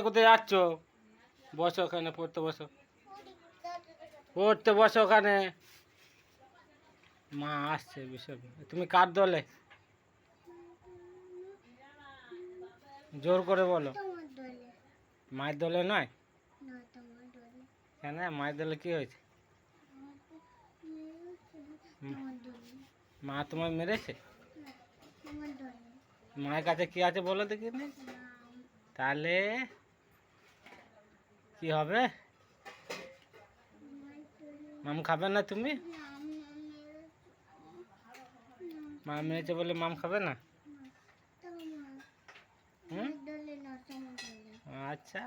কোথায় যাচ্ছ? বসো ওখানে, পড়তে বসো, পড়তে বসো ওখানে। মা আসছে বিষয়। তুমি কার দলে? জোর করে বলো। মায়ের দলে নয়? কেন, মায়ের দলে কি হয়েছে? মা তোমায় মেরেছে? মায়ের কাছে কি আছে বলো দেখিনি? তাহলে কি হবে? মাম খাবে না তুমি? মা মেরেছে বলে মাম খাবে না? আচ্ছা,